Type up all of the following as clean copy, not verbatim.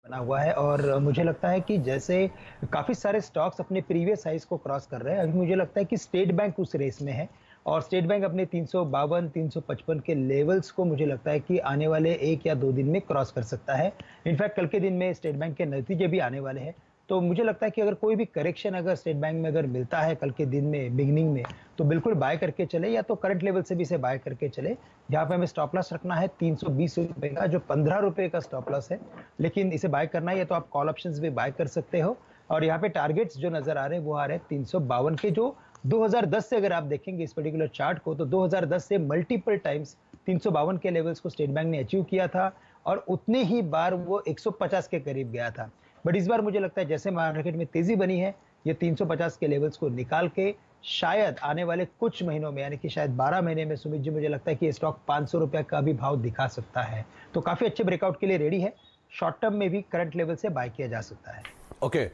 बना हुआ है और मुझे लगता है कि जैसे काफ़ी सारे स्टॉक्स अपने प्रीवियस हाइस को क्रॉस कर रहे हैं, अभी मुझे लगता है कि स्टेट बैंक उस रेस में है और स्टेट बैंक अपने 352, 355 के लेवल्स को मुझे लगता है कि आने वाले 1 या 2 दिन में क्रॉस कर सकता है। इनफैक्ट कल के दिन में स्टेट बैंक के नतीजे भी आने वाले हैं। तो मुझे लगता है कि अगर कोई भी करेक्शन अगर स्टेट बैंक में अगर मिलता है कल के दिन में बिगिनिंग में, तो बिल्कुल बाय करके चले या तो करंट लेवल से भी इसे बाय करके चले। यहाँ पे हमें स्टॉप लॉस रखना है ₹320 का, जो ₹15 का स्टॉप लॉस है। लेकिन इसे बाय करना है या तो आप कॉल ऑप्शंस भी बाय कर सकते हो और यहाँ पे टारगेट्स जो नज़र आ रहे हैं वो आ रहे हैं 352 के, जो 2010 से अगर आप देखेंगे इस पर्टिकुलर चार्ट को तो 2010 से मल्टीपल टाइम्स 352 के लेवल्स को स्टेट बैंक ने अचीव किया था और उतने ही बार वो 150 के करीब गया था। बट इस बार मुझे लगता है जैसे मार्केट में तेजी बनी है, ये 350 के लेवल्स को निकाल के शायद आने वाले कुछ महीनों में यानी कि शायद 12 महीने में सुमित जी मुझे लगता है कि ये स्टॉक ₹500 का भी भाव दिखा सकता है। तो काफ़ी अच्छे ब्रेकआउट के लिए रेडी है। शॉर्ट टर्म में भी करंट लेवल से बाय किया जा सकता है। ओके,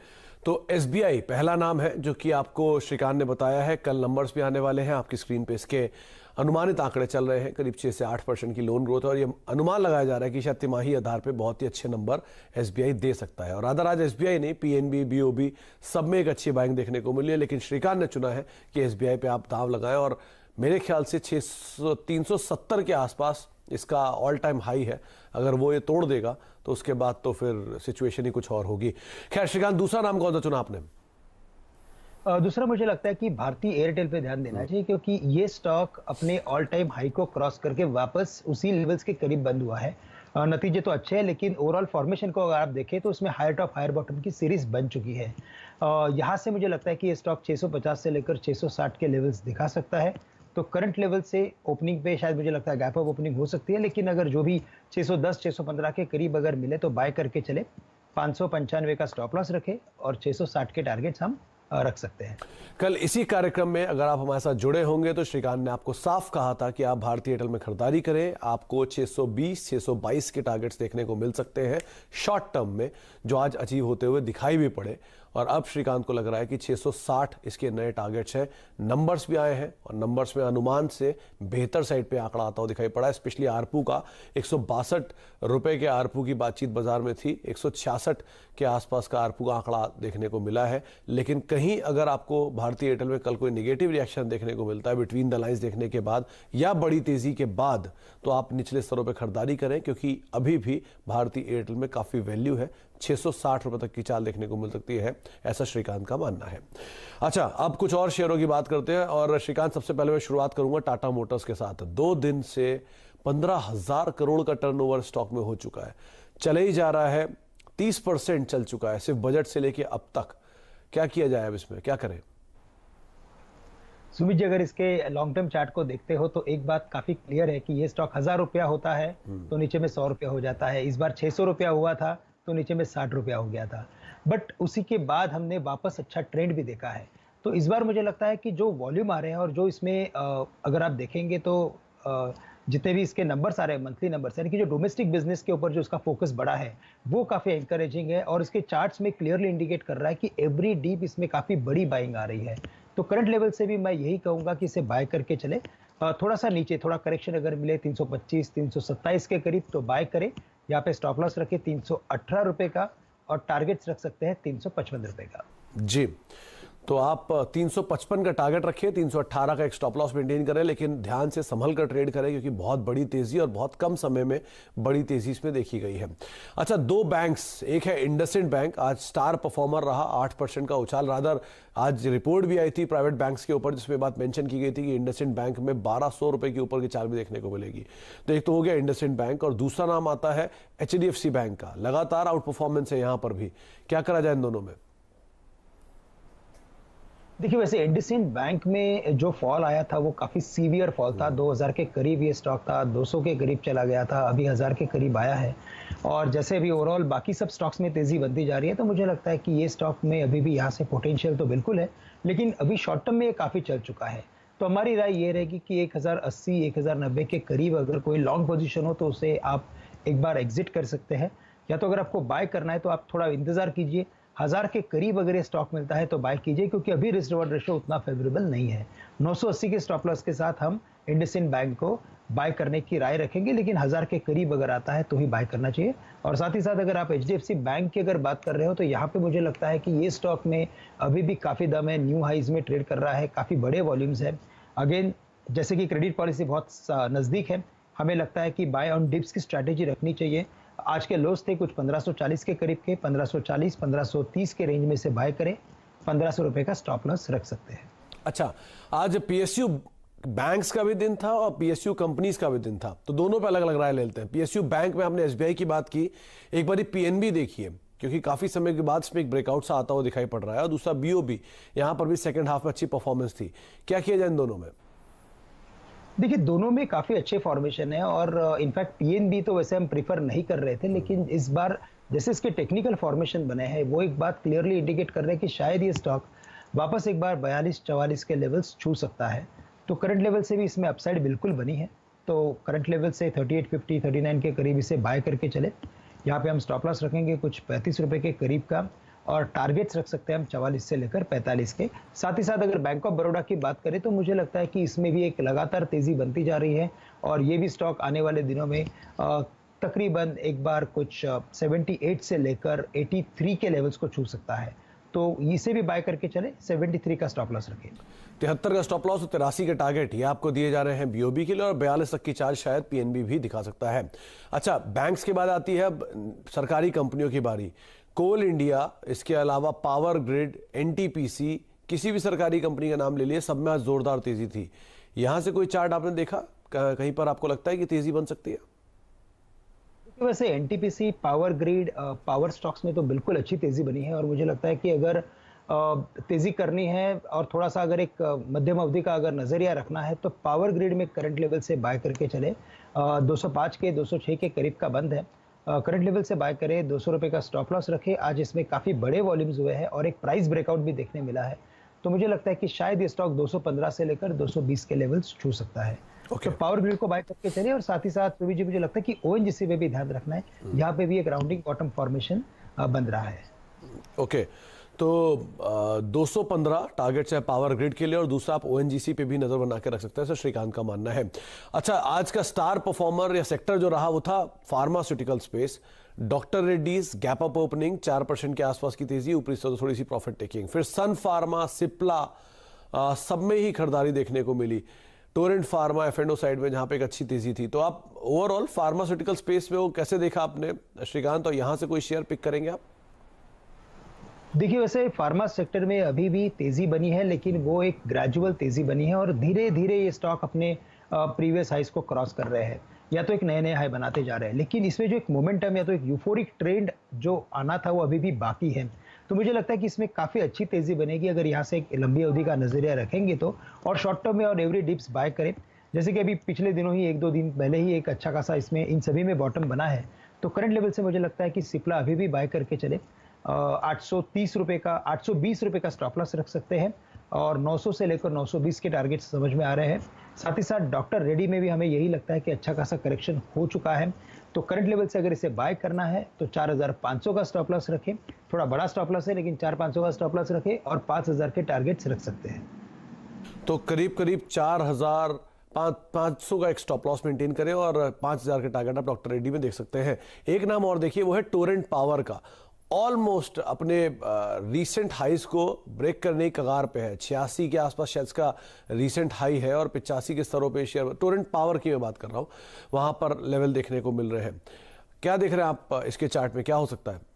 तो एसबीआई पहला नाम है जो कि आपको श्रीकांत ने बताया है। कल नंबर्स भी आने वाले हैं आपकी स्क्रीन पे, इसके अनुमानित आंकड़े चल रहे हैं, करीब 6 से 8% की लोन ग्रोथ है और ये अनुमान लगाया जा रहा है कि शायद तिमाही आधार पे बहुत ही अच्छे नंबर एसबीआई दे सकता है। और अदर आज एसबीआई नहीं, पीएनबी, बीओबी सब में एक अच्छी बाइंग देखने को मिली है, लेकिन श्रीकांत ने चुना है कि एसबीआई पे आप दाव लगाएं और मेरे ख्याल से 370 के आसपास इसका ऑल टाइम हाई है। अगर वो ये तोड़ देगा तो उसके बाद तो फिर सिचुएशन ही कुछ और होगी। खैर श्रीकांत, दूसरा नाम कौन सा चुना आपने? दूसरा मुझे लगता है कि भारतीय एयरटेल पे ध्यान देना चाहिए क्योंकि ये स्टॉक अपने ऑल टाइम हाई को क्रॉस करके वापस उसी लेवल्स के करीब बंद हुआ है। नतीजे तो अच्छे हैं लेकिन ओवरऑल फॉर्मेशन को अगर आप देखें तो उसमें हायर टॉप हायर बॉटम की सीरीज बन चुकी है। यहाँ से मुझे लगता है कि ये स्टॉक 650 से लेकर 660 के लेवल्स दिखा सकता है। तो करंट लेवल से ओपनिंग पे शायद मुझे लगता है गैप अप ओपनिंग हो सकती है, लेकिन अगर जो भी 610 615 के करीब अगर मिले तो बाय करके चले। 595 का स्टॉप लॉस रखे और 660 के टारगेट्स हम रख सकते हैं। कल इसी कार्यक्रम में अगर आप हमारे साथ जुड़े होंगे तो श्रीकांत ने आपको साफ कहा था कि आप भारतीय एयरटेल में खरीदारी करें, आपको 620 622 के टारगेट्स देखने को मिल सकते हैं शॉर्ट टर्म में, जो आज अचीव होते हुए दिखाई भी पड़े। और अब श्रीकांत को लग रहा है कि 660 इसके नए टारगेट्स हैं। नंबर्स भी आए हैं और नंबर्स में अनुमान से बेहतर साइड पे आंकड़ा आता हुआ दिखाई पड़ा है। स्पेशली आरपू का 162 रुपए के आरपू की बातचीत बाजार में थी, 166 के आसपास का आरपू का आंकड़ा देखने को मिला है। लेकिन कहीं अगर आपको भारतीय एयरटेल में कल कोई नेगेटिव रिएक्शन देखने को मिलता है बिटवीन द लाइंस देखने के बाद या बड़ी तेजी के बाद, तो आप निचले स्तरों पर खरीदारी करें क्योंकि अभी भी भारतीय एयरटेल में काफी वैल्यू है। 660 रुपए तक की चाल देखने को मिल सकती है, ऐसा श्रीकांत का मानना है। अच्छा, अब कुछ और शेयरों की बात करते हैं और श्रीकांत सबसे पहले मैं शुरुआत करूंगा टाटा मोटर्स के साथ। 2 दिन से 15,000 करोड़ का टर्नओवर स्टॉक में हो चुका है, चले ही जा रहा है, 30% चल चुका है सिर्फ बजट से लेके अब तक। क्या किया जाए अब इसमें, क्या करें? सुमित जी, अगर इसके लॉन्ग टर्म चार्ट को देखते हो तो एक बात काफी क्लियर है कि ये स्टॉक 1000 रुपया होता है तो नीचे में 100 रुपया हो जाता है। इस बार 600 रुपया हुआ था तो नीचे में 60 रुपया हो गया था, बट उसी के बाद हमने वापस अच्छा ट्रेंड भी देखा है। तो इस बार मुझे लगता है कि जो वॉल्यूम आ रहे हैं और जो इसमें अगर आप देखेंगे तो जितने भी इसके नंबर्स आ रहे हैं मंथली नंबर्स, यानी कि जो डोमेस्टिक बिजनेस के ऊपर जो इसका फोकस बड़ा है वो काफी एनकरेजिंग है और इसके चार्ट्स में क्लियरली इंडिकेट कर रहा है कि एवरी डीप इसमें काफी बड़ी बाइंग आ रही है। तो करंट लेवल से भी मैं यही कहूंगा कि इसे बाय करके चले। थोड़ा सा नीचे थोड़ा करेक्शन अगर मिले 325 327 के करीब तो बाय करें। यहाँ पे स्टॉप लॉस रखे 318 रुपए का और टारगेट्स रख सकते हैं 355 रुपए का। जी, तो आप 355 का टारगेट रखिए, 318 का एक स्टॉप लॉस मेंटेन करें, लेकिन ध्यान से संभल कर ट्रेड करें क्योंकि बहुत बड़ी तेजी और बहुत कम समय में बड़ी तेजी इसमें देखी गई है। अच्छा, 2 बैंक्स, एक है इंडसइंड बैंक, आज स्टार परफॉर्मर रहा, 8% का उछाल। रादर आज रिपोर्ट भी आई थी प्राइवेट बैंक्स के ऊपर जिसमें बात मेंशन की गई थी कि इंडसइंड बैंक में 1200 रुपए के ऊपर की चाल भी देखने को मिलेगी। तो एक तो हो गया इंडसइंड बैंक और दूसरा नाम आता है एचडीएफसी बैंक का। लगातार आउट परफॉर्मेंस है यहाँ पर भी, क्या करा जाए इन दोनों में? देखिए, वैसे इंडसइंड बैंक में जो फॉल आया था वो काफी सीवियर फॉल था। 2000 के करीब ये स्टॉक था, 200 के करीब चला गया था, अभी 1000 के करीब आया है। और जैसे अभी ओवरऑल बाकी सब स्टॉक्स में तेजी बनती जा रही है तो मुझे लगता है कि ये स्टॉक में अभी भी यहाँ से पोटेंशियल तो बिल्कुल है, लेकिन अभी शॉर्ट टर्म में ये काफी चल चुका है। तो हमारी राय ये रहेगी कि 1080 1090 के करीब अगर कोई लॉन्ग पोजिशन हो तो उसे आप एक बार एग्जिट कर सकते हैं, या तो अगर आपको बाय करना है तो आप थोड़ा इंतजार कीजिए। 1000 के करीब अगर ये स्टॉक मिलता है तो बाय कीजिए क्योंकि अभी रिस्क रिवॉर्ड रेशियो उतना फेवरेबल नहीं है। 980 के स्टॉप लॉस के साथ हम इंडसइंड बैंक को बाय करने की राय रखेंगे, लेकिन 1000 के करीब अगर आता है तो ही बाय करना चाहिए। और साथ ही साथ अगर आप एचडीएफसी बैंक की अगर बात कर रहे हो तो यहाँ पे मुझे लगता है कि ये स्टॉक में अभी भी काफ़ी दम है, न्यू हाइज में ट्रेड कर रहा है, काफ़ी बड़े वॉल्यूम्स है। अगेन, जैसे कि क्रेडिट पॉलिसी बहुत नज़दीक है, हमें लगता है कि बाय ऑन डिप्स की स्ट्रैटेजी रखनी चाहिए। आज के लोस थे कुछ 1540 के करीब के, 1540 1530 के रेंज में से बाय करें, 1500 रुपए का स्टॉप लॉस रख सकते हैं। अच्छा, आज पीएसयू बैंक्स का भी दिन था और पीएसयू कंपनीज का भी दिन था, तो दोनों पे अलग अलग राय लेते हैं। पीएसयू बैंक में हमने एसबीआई की बात की, एक बार पीएनबी देखिए, क्योंकि काफी समय के बाद इसमें एक ब्रेकआउट सा आता हुआ दिखाई पड़ रहा है, और दूसरा बीओबी, यहां पर भी सेकंड हाफ में अच्छी परफॉर्मेंस थी। क्या किया जाए इन दोनों में? देखिए, दोनों में काफ़ी अच्छे फॉर्मेशन है और इनफैक्ट पीएनबी तो वैसे हम प्रीफर नहीं कर रहे थे, लेकिन इस बार जैसे इसके टेक्निकल फॉर्मेशन बने हैं वो एक बात क्लियरली इंडिकेट कर रहे हैं कि शायद ये स्टॉक वापस एक बार 42-44 के लेवल्स छू सकता है। तो करंट लेवल से भी इसमें अपसाइड बिल्कुल बनी है। तो करंट लेवल से 3850 39 के करीब इसे बाय करके चले। यहाँ पे हम स्टॉप लॉस रखेंगे कुछ 35 रुपए के करीब का, और टारगेट्स रख सकते हैं हम 44 से लेकर 45 के। साथ ही साथ अगर बैंक ऑफ बड़ौदा की बात करें तो मुझे लगता है कि इसमें भी एक लगातार तेजी बनती जा रही है, और ये भी स्टॉक आने वाले दिनों में तकरीबन एक बार कुछ 78 से लेकर 83 के लेवल्स को छू सकता है। तो इसे भी बाय करके चले, 73 का स्टॉप लॉस रखें। 73 का स्टॉप लॉस और 83 के टारगेट ये आपको दिए जा रहे हैं बीओबी के लिए, और 42 तक की चार्ज शायद पीएनबी भी दिखा सकता है। अच्छा, बैंक्स के बाद आती है अब सरकारी कंपनियों की बारी। कोल इंडिया, इसके अलावा पावर ग्रिड, एनटीपीसी, किसी भी सरकारी कंपनी का नाम ले लिए, सब में आज जोरदार तेजी थी। यहां से कोई चार्ट आपने देखा, कहीं पर आपको लगता है कि तेजी बन सकती है? वैसे NTPC, power grid, power stocks में तो बिल्कुल अच्छी तेजी बनी है, और मुझे लगता है कि अगर तेजी करनी है और थोड़ा सा अगर एक मध्यम अवधि का अगर नजरिया रखना है तो पावर ग्रिड में करंट लेवल से बाय करके चले। 205 के 206 के करीब का बंद है, करंट लेवल से बाय करें, 200 रुपए का स्टॉप लॉस रखे। आज इसमें काफी बड़े वॉल्यूम्स हुए हैं और एक प्राइस ब्रेकआउट भी देखने मिला है, तो मुझे लगता है कि शायद ये स्टॉक 215 से लेकर 220 के लेवल्स छू सकता है। तो पावर ग्रिड को बाय करके चलिए, और साथ ही साथ मुझे लगता है कि ओएनजीसी पे भी ध्यान रखना है, यहाँ पे भी एक राउंडिंग बॉटम फॉर्मेशन बन रहा है। ओके, तो 215 टारगेट्स है पावर ग्रिड के लिए, और दूसरा आप ओएनजीसी पे भी नजर बना के रख सकते हैं, ऐसा श्रीकांत का मानना है। अच्छा, आज का स्टार परफॉर्मर या सेक्टर जो रहा वो था pharmaceutical space. Doctor Reddy's gap up opening, 4% के आसपास की तेजी, ऊपरी से थोड़ी सी प्रॉफिट टेकिंग। फिर सन फार्मा, सिप्ला, सब में ही खरीदारी देखने को मिली। टोरेंट फार्मा, एफएनओ साइड में जहां पे एक अच्छी तेजी थी। तो आप ओवरऑल फार्मास्यूटिकल स्पेस में वो कैसे देखा आपने श्रीकांत, और यहां से कोई शेयर पिक करेंगे आप? देखिए, वैसे फार्मा सेक्टर में अभी भी तेजी बनी है, लेकिन वो एक ग्रेजुअल तेजी बनी है, और धीरे धीरे ये स्टॉक अपने प्रीवियस हाइस को क्रॉस कर रहे हैं, या तो एक नए नए हाई बनाते जा रहे हैं। लेकिन इसमें जो एक मोमेंटम या तो एक यूफोरिक ट्रेंड जो आना था वो अभी भी बाकी है। तो मुझे लगता है कि इसमें काफी अच्छी तेजी बनेगी अगर यहाँ से एक लंबी अवधि का नजरिया रखेंगे तो, और शॉर्ट टर्म में और एवरी डिप्स बाय करें। जैसे कि अभी पिछले दिनों ही 1-2 दिन पहले ही एक अच्छा खासा इसमें इन सभी में बॉटम बना है। तो करंट लेवल से मुझे लगता है कि सिप्ला अभी भी बाय करके चले। 830 रुपए का, 820 रुपए का स्टॉप लॉस रख सकते हैं, और 900 से लेकर 920 के टारगेट समझ में आ रहे हैं। साथ ही साथ डॉक्टर रेड्डी में भी हमें यही लगता है कि अच्छा खासा करेक्शन हो चुका है। तो करंट लेवल से अगर इसे बाय करना है तो 4500 का स्टॉप लॉस रखें। थोड़ा बड़ा स्टॉप लॉस है, लेकिन 4500 का स्टॉप लॉस रखें, और 5000 के टारगेट्स रख सकते हैं। तो करीब करीब 4500 का एक स्टॉप लॉस मेंटेन करें, और 5000 के टारगेट आप डॉक्टर रेड्डी में देख सकते हैं। एक नाम और देखिए, वो है टोरेंट पावर का। ऑलमोस्ट अपने रीसेंट हाइज को ब्रेक करने की कगार पे है। 86 के आसपास शायद इसका रीसेंट हाई है, और 85 के स्तरों पे शेयर, टोरेंट पावर की मैं बात कर रहा हूं, वहां पर लेवल देखने को मिल रहे हैं। क्या देख रहे हैं आप इसके चार्ट में, क्या हो सकता है?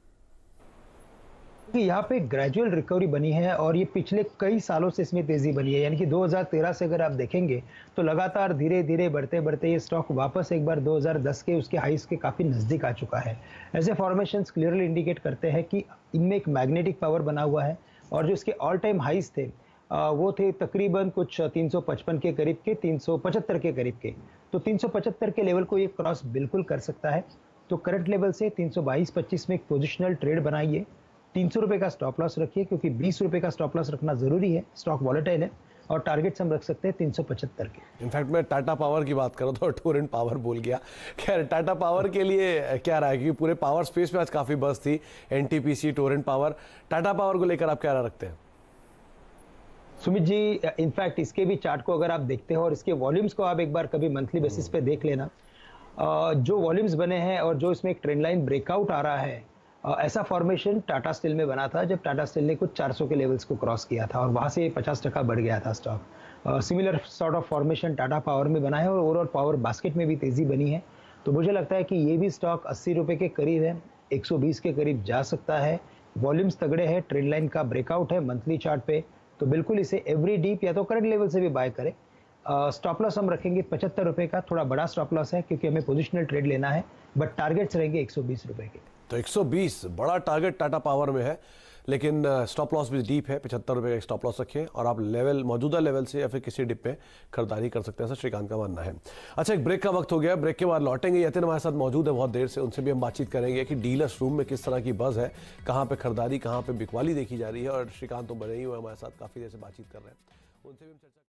यहाँ पे ग्रेजुअल रिकवरी बनी है, और ये पिछले कई सालों से इसमें तेजी बनी है। यानी कि 2013 से अगर आप देखेंगे तो लगातार धीरे धीरे बढ़ते बढ़ते ये स्टॉक वापस एक बार 2010 के उसके हाइस के काफी नजदीक आ चुका है। ऐसे फॉर्मेशंस क्लियरली इंडिकेट करते हैं कि इनमें एक मैग्नेटिक पावर बना हुआ है, और जो इसके ऑल टाइम हाइस थे वो थे तकरीबन कुछ 355 के करीब के, 375 के करीब के। तो 375 के लेवल को ये क्रॉस बिल्कुल कर सकता है। तो करंट लेवल से 322.25 में एक पोजिशनल ट्रेड बनाइए, 300 रुपए का स्टॉप लॉस रखिए, क्योंकि 20 रुपए का स्टॉप लॉस रखना जरूरी है, स्टॉक वॉलेटाइल है, और टारगेट्स हम रख सकते हैं 375 के। इनफैक्ट मैं टाटा पावर की बात कर रहा था और टोरेंट पावर भूल गया। खैर, टाटा पावर के लिए क्या रहा है, क्योंकि पूरे पावर स्पेस में आज काफी बस थी, NTPC, Torrent power. Tata power को लेकर आप क्या राय रखते हैं? सुमित जी, इनफैक्ट इसके भी चार्ट को अगर आप देखते हो और इसके वॉल्यूम्स को आप एक बार कभी मंथली बेसिस पे देख लेना, जो वॉल्यूम्स बने हैं और जो इसमें एक ट्रेंड लाइन ब्रेकआउट आ रहा है, ऐसा फॉर्मेशन टाटा स्टील में बना था जब टाटा स्टील ने कुछ 400 के लेवल्स को क्रॉस किया था और वहां से 50% बढ़ गया था stock. Similar sort of formation Tata power में बना है और ओवरऑल पावर बास्केट में भी तेजी बनी है। तो मुझे लगता है कि ये भी स्टॉक 80 रुपए के करीब है, 120 के करीब जा सकता है। वॉल्यूम्स तगड़े हैं, ट्रेंड लाइन का ब्रेकआउट है मंथली चार्ट पे, तो बिल्कुल इसे एवरी डीप या तो करंट लेवल से भी बाय करें। स्टॉप लॉस हम रखेंगे 75 रुपए का, थोड़ा बड़ा स्टॉप लॉस है क्योंकि हमें पोजिशनल ट्रेड लेना है, बट टारगेट्स रहेंगे 120 रुपए के। तो 120 बड़ा टारगेट टाटा पावर में है, लेकिन स्टॉप लॉस भी डीप है। 75 रुपए का स्टॉप लॉस रखें और आप लेवल मौजूदा लेवल से या फिर किसी डिप पे खरीदारी कर सकते हैं, ऐसा श्रीकांत का मानना है। अच्छा, एक ब्रेक का वक्त हो गया, ब्रेक के बाद लौटेंगे। यतिन हमारे साथ मौजूद है बहुत देर से, उनसे भी हम बातचीत करेंगे कि डीलर्स रूम में किस तरह की बज़ है, कहाँ पे खरीदारी, कहाँ पे बिकवाली देखी जा रही है। और श्रीकांत तो बने ही हुए हमारे साथ, काफ़ी देर से बातचीत कर रहे हैं, उनसे भी हम चर्चा